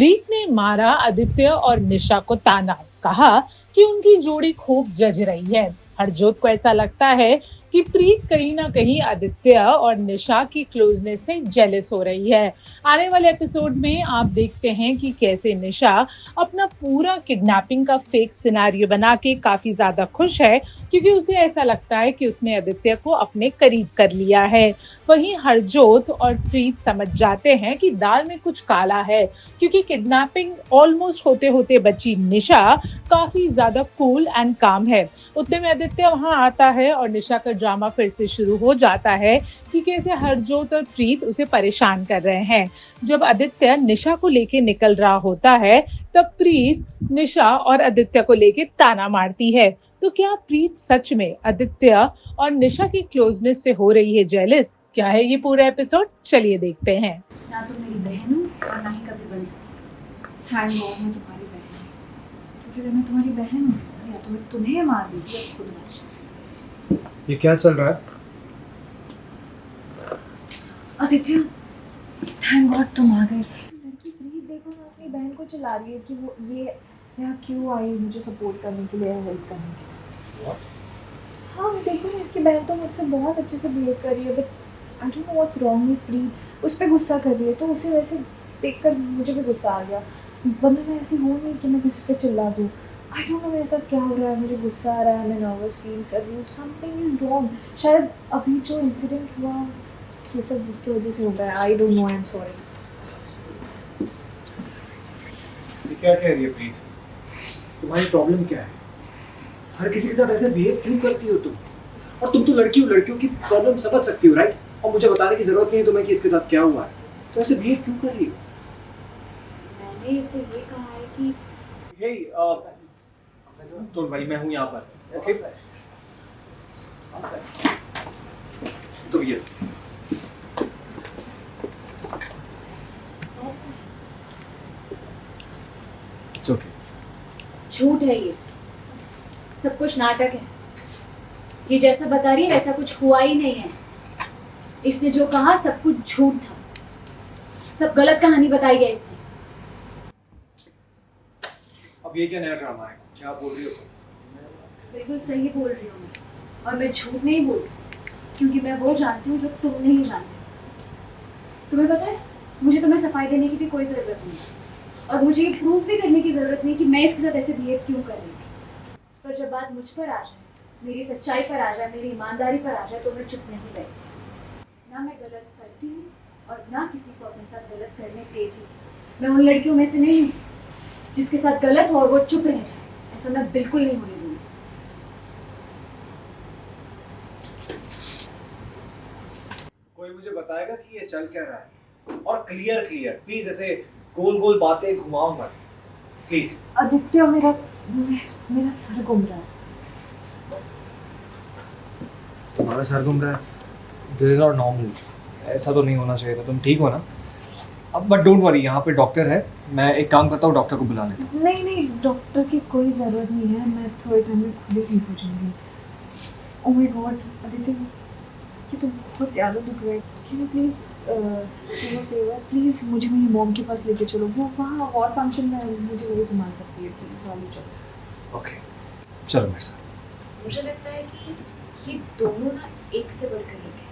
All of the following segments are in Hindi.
प्रीत ने मारा आदित्य और निशा को ताना, कहा कि उनकी जोड़ी खूब जज रही है। हरजोत को ऐसा लगता है कि प्रीत कहीं ना कहीं आदित्य और निशा की क्लोजनेस से जेलस हो रही है। आने वाले एपिसोड में आप देखते हैं कि कैसे निशा अपना पूरा किडनैपिंग का फेक सिनेरियो बना के काफी ज्यादा खुश है, क्योंकि उसे ऐसा लगता है कि उसने आदित्य को अपने करीब कर लिया है। वहीं हरजोत और प्रीत समझ जाते हैं कि दाल में कुछ काला है, क्योंकि किडनैपिंग ऑलमोस्ट होते होते बची निशा काफी ज्यादा कूल एंड काम है। उतने में आदित्य वहां आता है और निशा का ड्रामा फिर से शुरू हो जाता है कि कैसे हरजोत और प्रीत उसे परेशान कर रहे हैं। जब आदित्य निशा को लेके निकल रहा होता है, तब प्रीत निशा और आदित्य को लेके ताना मारती है। तो क्या प्रीत सच में आदित्य और निशा की क्लोजनेस से हो रही है जेलस? क्या है ये पूरा एपिसोड, चलिए देखते हैं। ना तो मेरी बहन हूँ और ना ही कभी बन सकती। थैंक गॉड मैं तुम्हारी बहन हूँ, क्योंकि अगर मैं तुम्हारी बहन हूँ या तो मैं तुम्हें मार देती या खुद मर जाती। ये क्या चल रहा है? आदित्य, थैंक गॉड तुम आ गए। लड़की प्रीत देखो ना अपनी बहन को चिल्ला रही है कि वो ये यहाँ क्यों आई मुझे सपोर्ट करने के लिए, हेल्प करने के लिए। हाँ देखो ना, इसकी बहन तो मुझसे बहुत अच्छे से बिहेव कर रही है, but I don't know what's wrong with Preet. उस पर गुस्सा कर रही है, तो उसे वैसे देखकर मुझे भी गुस्सा आ गया। वरना मैं ऐसी हूँ नहीं कि मैं किसी पे चिल्ला दूँ। आई डोंट नो मेरे साथ क्या हो रहा है, मुझे गुस्सा आ रहा है, मैं नर्वस फील कर रही हूँ, समथिंग इज़ रॉन्ग। शायद अभी जो इंसिडेंट हुआ ये सब उसकी वजह से हो रहा है। आई don't no, I am sorry. ये क्या कह रही है प्लीज? तुम्हारी प्रॉब्लम क्या है? हर किसी के साथ ऐसे बिहेव क्यों करती हो तुम? और तुम तो लड़की हो, लड़कियों की प्रॉब्लम समझ सकती हो, राइट? और मुझे बताने की जरूरत नहीं है तुम्हें कि इसके साथ क्या हुआ है। तो ऐसे बिहेव क्यों कर रही हो? मैंने इसे ये कहा है कि हे डोंट वरी, मैं हूं यहाँ पर, ओके? तो ये इट्स ओके। झूठ है, ये सब कुछ नाटक है। ये जैसा बता रही है वैसा कुछ हुआ ही नहीं है। इसने जो कहा सब कुछ झूठ था, सब गलत कहानी बताई गई इसने। अब ये क्या नया ड्रामा है? क्या बोल रही हो तुम? बिल्कुल सही बोल रही हूँ मैं, और मैं झूठ नहीं बोलती, क्योंकि मैं वो जानती हूँ जो तुम नहीं जानते। तुम्हें पता है, मुझे तुम्हें सफाई देने की भी कोई ज़रूरत नहीं है, और मुझे ये प्रूफ भी करने की ज़रूरत नहीं कि मैं इसके साथ ऐसे बिहेव क्यों कर रही थी। पर जब बात मुझ पर आ जाए, मेरी सच्चाई पर आ जाए, मेरी ईमानदारी पर आ जाए, तो मैं चुप नहीं रहती। ना मैं गलत करती हूँ और ना किसी को अपने साथ गलत करने देती। मैं उन लड़कियों में से नहीं हूँ जिसके साथ गलत हो और वो चुप रह जाए। ऐसा मैं बिल्कुल नहीं होने दूंगी। कोई मुझे बताएगा कि ये चल क्या रहा है? और क्लियर क्लियर प्लीज, ऐसे गोल गोल बातें घुमाओ मत प्लीज। आदित्य, मेरा सर घूम रहा है। तुम्हारा सर घूम रहा है? This is not normal. ऐसा तो नहीं होना चाहिए था। तुम ठीक हो ना? अब बट डोंट वरी, यहाँ पे डॉक्टर है। मैं एक काम करता हूँ, डॉक्टर को बुला लेता हूँ। नहीं, डॉक्टर की कोई ज़रूरत नहीं है। मैं थोड़े टाइम में खुद ही ठीक हो जाऊंगी। ओह माय गॉड आदित्य, ये तो बहुत ज़्यादा दुख रहा है। Can you please do a favour? Please मुझे मेरी मॉम के पास लेके चलो। वो वहाँ और फंक्शन में मुझे वही संभाल सकती है। प्लीज़ वाली चलो। ओके चलो मेरे साथ। मुझे लगता है कि ये दोनों ना एक से बढ़कर एक है।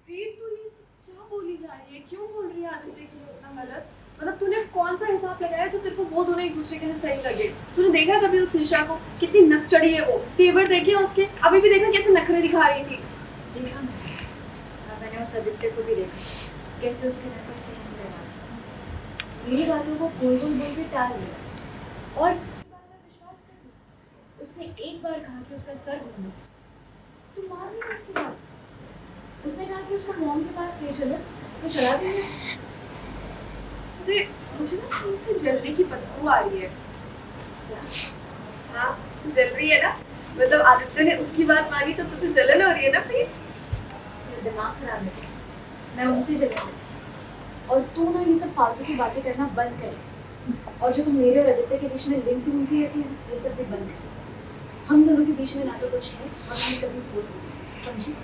प्रीत, तू ये क्या बोली जा रही है? क्यों बोल रही है आदित्य के लिए उतना गलत? मतलब तूने कौन सा हिसाब लगाया जो तेरे को वो दोनों एक दूसरे के लिए सही लगे? तूने देखा कभी उस निशा को? कितनी नक चढ़ी है वो। तेवर देखे उसके? अभी भी देखा कैसे नखरे दिखा रही थी। देखा मैंने उस आदित्य को भी देखा, कैसे उसके नक पर सहन ले रहा था। मेरी बातों को बोल के टाल दिया और विश्वास कर लिया। उसने एक बार कहा कि उसका सर घूमो, तुम मान नहीं उसकी बात। उसने कहा कि उसको मॉम के पास ले चलो, तो चला दिया। अरे मुझे ना तुमसे जलने की बदबू आ रही है। हाँ, जल रही है ना? मतलब आदित्य ने उसकी बात मानी तो तुझे जलन हो रही है ना प्रीत? मेरा दिमाग खराब है, मैं उनसे जलन। और तू ना ये सब फालतू की बातें करना बंद कर। और जो तुम मेरे और आदित्य के बीच में लिंक ढूंढती रहती है, ये सब भी बंद कर। हम दोनों के बीच में ना तो कुछ है और ना ही कभी हो सकती है, समझी?